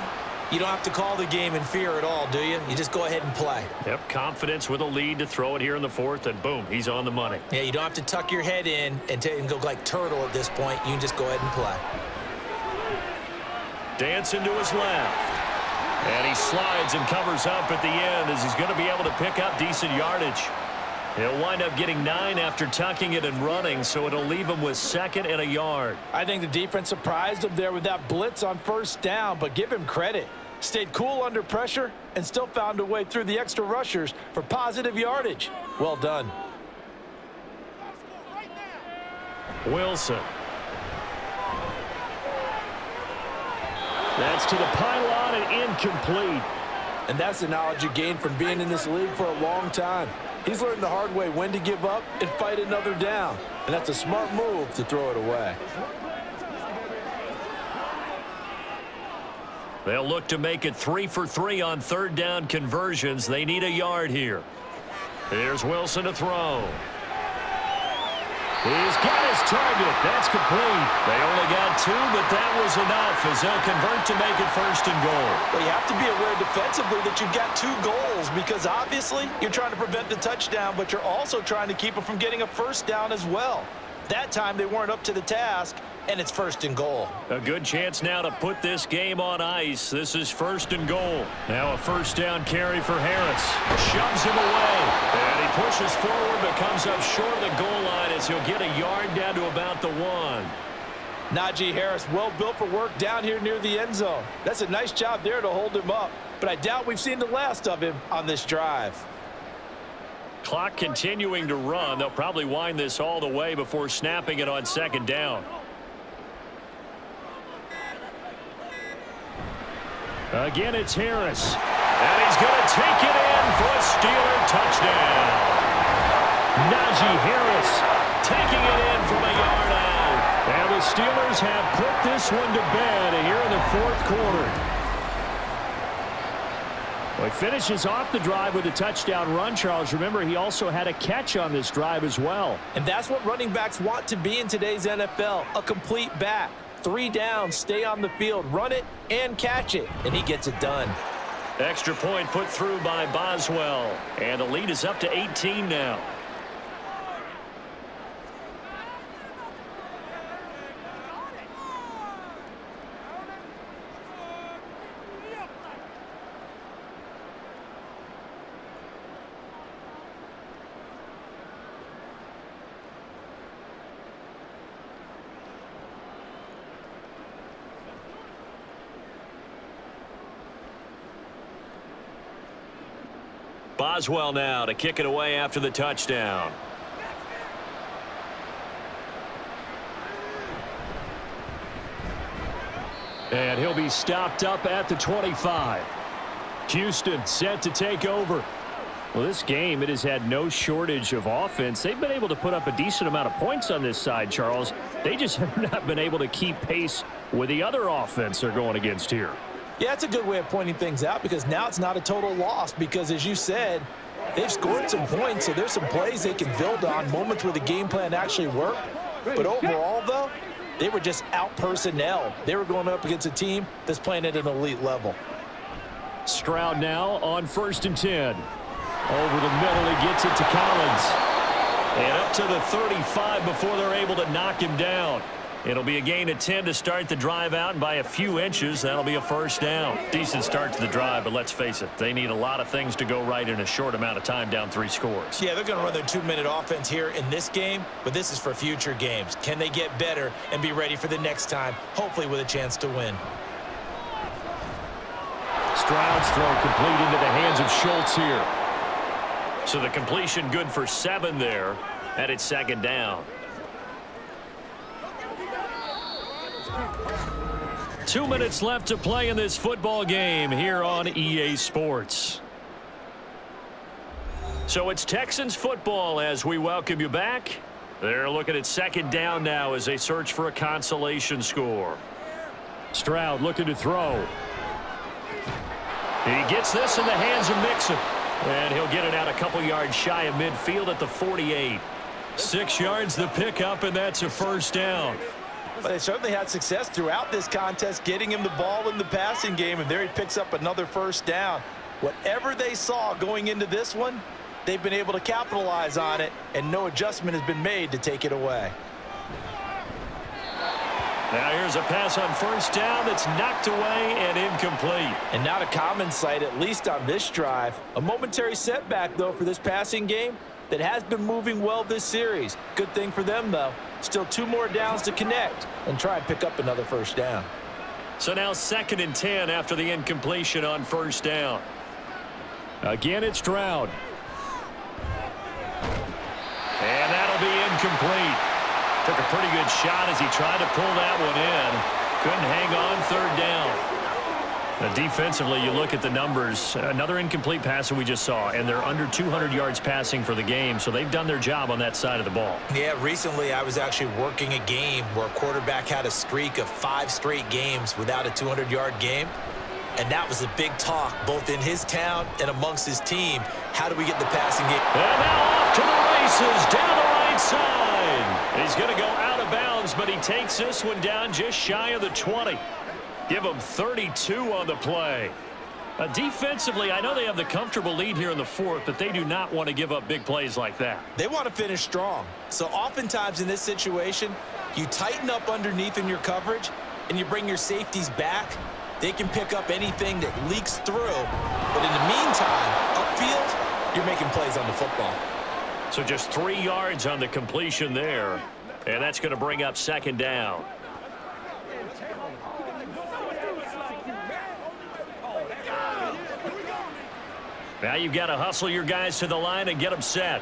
you don't have to call the game in fear at all, do you? You just go ahead and play. Yep, confidence with a lead to throw it here in the fourth, and boom, he's on the money. Yeah, you don't have to tuck your head in and go like turtle at this point. You can just go ahead and play. Dancing to his left. And he slides and covers up at the end as he's going to be able to pick up decent yardage. He'll wind up getting 9 after tucking it and running, so it'll leave him with second and a yard. I think the defense surprised him there with that blitz on first down, but give him credit. Stayed cool under pressure and still found a way through the extra rushers for positive yardage. Well done. Wilson. That's to the pylon and incomplete. And that's the knowledge you gain from being in this league for a long time. He's learned the hard way when to give up and fight another down. And that's a smart move to throw it away. They'll look to make it 3 for 3 on third down conversions. They need a yard here. Here's Wilson to throw. He's got his target. That's complete. They only got 2, but that was enough as they'll convert to make it first and goal. Well, you have to be aware defensively that you've got 2 goals because obviously you're trying to prevent the touchdown, but you're also trying to keep it from getting a first down as well. That time they weren't up to the task, and it's first and goal. A good chance now to put this game on ice. This is first and goal. Now a first down carry for Harris. Shoves him away. And he pushes forward but comes up short of the goal line as he'll get a yard down to about the 1. Najee Harris, well built for work down here near the end zone. That's a nice job there to hold him up. But I doubt we've seen the last of him on this drive. Clock continuing to run. They'll probably wind this all the way before snapping it on second down. Again, it's Harris. And he's going to take it in for a Steeler touchdown. Najee Harris taking it in from a yard out. And the Steelers have put this one to bed here in the fourth quarter. Well, he finishes off the drive with a touchdown run, Charles. Remember, he also had a catch on this drive as well. And that's what running backs want to be in today's NFL, a complete back. 3 downs, stay on the field, run it, and catch it. And he gets it done. Extra point put through by Boswell. And the lead is up to 18 now. Boswell now to kick it away after the touchdown. And he'll be stopped up at the 25. Houston set to take over. Well, this game, it has had no shortage of offense. They've been able to put up a decent amount of points on this side, Charles. They just have not been able to keep pace with the other offense they're going against here. Yeah, that's a good way of pointing things out because now it's not a total loss because, as you said, they've scored some points, so there's some plays they can build on, moments where the game plan actually worked. But overall, though, they were just out-personnel. They were going up against a team that's playing at an elite level. Stroud now on 1st and 10. Over the middle, he gets it to Collins. And up to the 35 before they're able to knock him down. It'll be a gain of 10 to start the drive out, and by a few inches, that'll be a first down. Decent start to the drive, but let's face it, they need a lot of things to go right in a short amount of time, down 3 scores. Yeah, they're going to run their 2-minute offense here in this game, but this is for future games. Can they get better and be ready for the next time, hopefully with a chance to win? Stroud's throw complete into the hands of Schultz here. So the completion good for 7 there, and it's second down. 2 minutes left to play in this football game here on EA Sports. So it's Texans football as we welcome you back. They're looking at second down now as they search for a consolation score. Stroud looking to throw. He gets this in the hands of Mixon. And he'll get it out a couple yards shy of midfield at the 48. 6 yards the pickup, and that's a first down. But they certainly had success throughout this contest, getting him the ball in the passing game, and there he picks up another first down. Whatever they saw going into this one, they've been able to capitalize on it, and no adjustment has been made to take it away. Now here's a pass on first down that's knocked away and incomplete. And not a common sight, at least on this drive. A momentary setback, though, for this passing game that has been moving well this series. Good thing for them, though. Still 2 more downs to connect and try and pick up another first down. So now 2nd and 10 after the incompletion on first down. Again, it's Stroud. And that'll be incomplete. Took a pretty good shot as he tried to pull that one in. Couldn't hang on, 3rd down. Now defensively, you look at the numbers. Another incomplete pass that we just saw, and they're under 200 yards passing for the game, so they've done their job on that side of the ball. Yeah, recently I was actually working a game where a quarterback had a streak of 5 straight games without a 200-yard game. And that was a big talk, both in his town and amongst his team. How do we get the passing game? And now off to the races, down the right side. He's going to go out of bounds, but he takes this one down just shy of the 20. Give him 32 on the play. Defensively, I know they have the comfortable lead here in the 4th, but they do not want to give up big plays like that. They want to finish strong. So oftentimes in this situation, you tighten up underneath in your coverage, and you bring your safeties back. They can pick up anything that leaks through. But in the meantime, upfield, you're making plays on the football. So just 3 yards on the completion there. And that's going to bring up second down. Now you've got to hustle your guys to the line and get them set.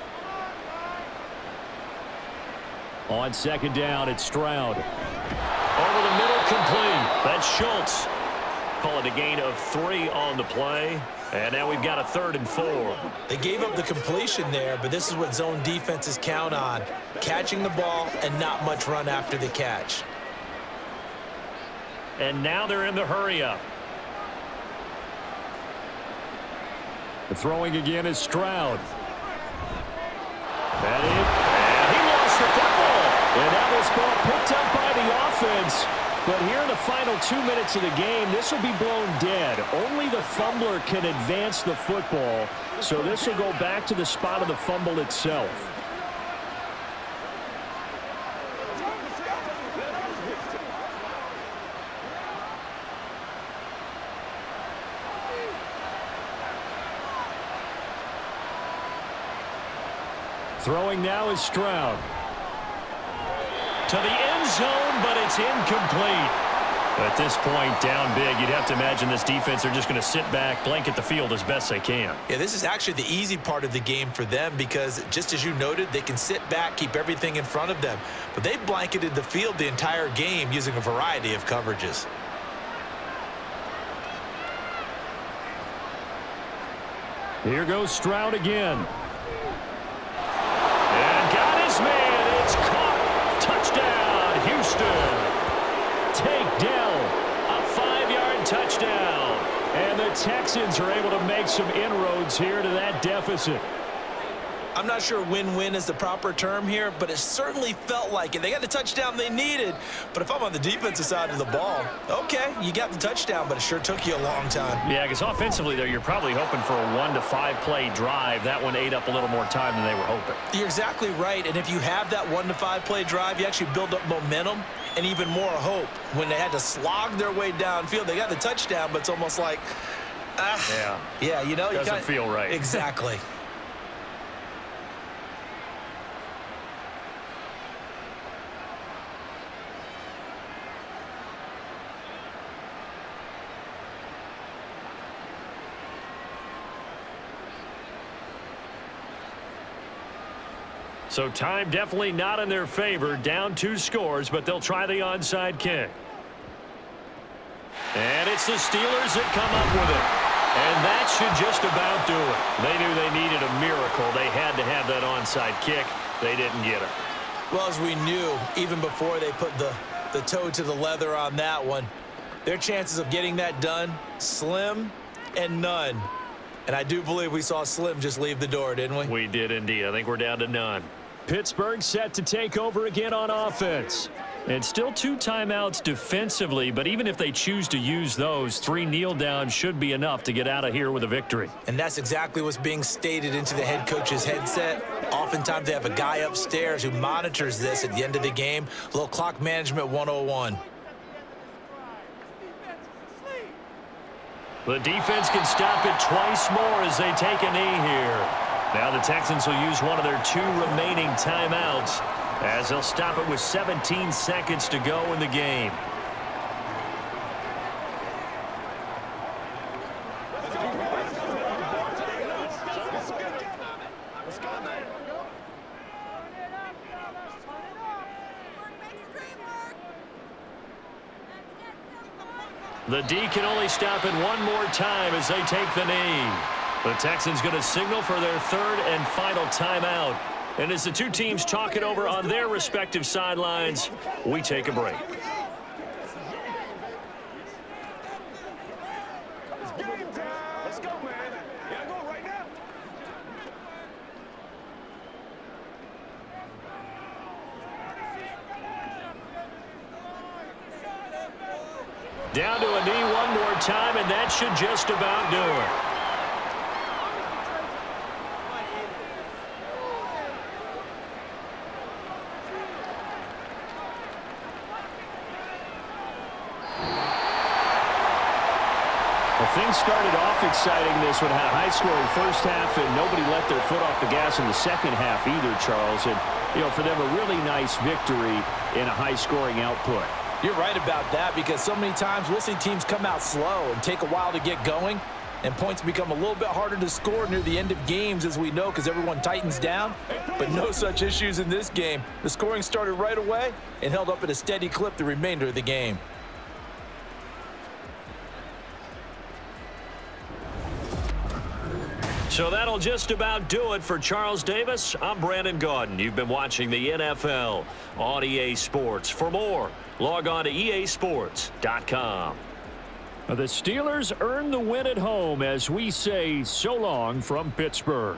On second down, it's Stroud. Over the middle, complete. That's Schultz. Call it a gain of 3 on the play. And now we've got a 3rd and 4. They gave up the completion there, but this is what zone defenses count on. Catching the ball and not much run after the catch. And now they're in the hurry-up. The throwing again is Stroud. And he lost the football. And now this ball picked up by the offense. But here in the final 2 minutes of the game, this will be blown dead. Only the fumbler can advance the football. So this will go back to the spot of the fumble itself. Throwing now is Stroud. To the end zone, but it's incomplete. At this point, down big, you'd have to imagine this defense are just going to sit back, blanket the field as best they can. Yeah, this is actually the easy part of the game for them because, just as you noted, they can sit back, keep everything in front of them. But they've blanketed the field the entire game using a variety of coverages. Here goes Stroud again. And got his man. It's caught. Touchdown, Houston. Takedown. A 5-yard touchdown. And the Texans are able to make some inroads here to that deficit. I'm not sure win-win is the proper term here, but it certainly felt like it. They got the touchdown they needed, but if I'm on the defensive side of the ball, okay, you got the touchdown, but it sure took you a long time. Yeah, because offensively, though, you're probably hoping for a 1 to 5 play drive. That one ate up a little more time than they were hoping. You're exactly right, and if you have that 1 to 5 play drive, you actually build up momentum and even more hope. When they had to slog their way downfield, they got the touchdown, but it's almost like, yeah, you know, doesn't feel right. Exactly. So time definitely not in their favor. Down 2 scores, but they'll try the onside kick. And it's the Steelers that come up with it. And that should just about do it. They knew they needed a miracle. They had to have that onside kick. They didn't get it. Well, as we knew, even before they put the toe to the leather on that one, their chances of getting that done, slim and none. And I do believe we saw Slim just leave the door, didn't we? We did indeed. I think we're down to none. Pittsburgh set to take over again on offense. And still 2 timeouts defensively, but even if they choose to use those, 3 kneel downs should be enough to get out of here with a victory. And that's exactly what's being stated into the head coach's headset. Oftentimes they have a guy upstairs who monitors this at the end of the game. A little clock management 101. The defense can stop it twice more as they take a knee here. Now the Texans will use one of their 2 remaining timeouts as they'll stop it with 17 seconds to go in the game. The D can only stop it one more time as they take the knee. The Texans going to signal for their 3rd and final timeout. And as the 2 teams talk it over on their respective sidelines, we take a break. Let's go, man. Yeah, go right now. Down to a knee one more time, and that should just about do it. Things started off exciting. This one had a high-scoring first half, and nobody let their foot off the gas in the second half either, Charles. And, you know, for them, a really nice victory in a high-scoring output. You're right about that, because so many times we'll see teams come out slow and take a while to get going, and points become a little bit harder to score near the end of games, as we know, because everyone tightens down. But no such issues in this game. The scoring started right away and held up at a steady clip the remainder of the game. So that'll just about do it for Charles Davis. I'm Brandon Gaudin. You've been watching the NFL on EA Sports. For more, log on to easports.com. The Steelers earn the win at home as we say so long from Pittsburgh.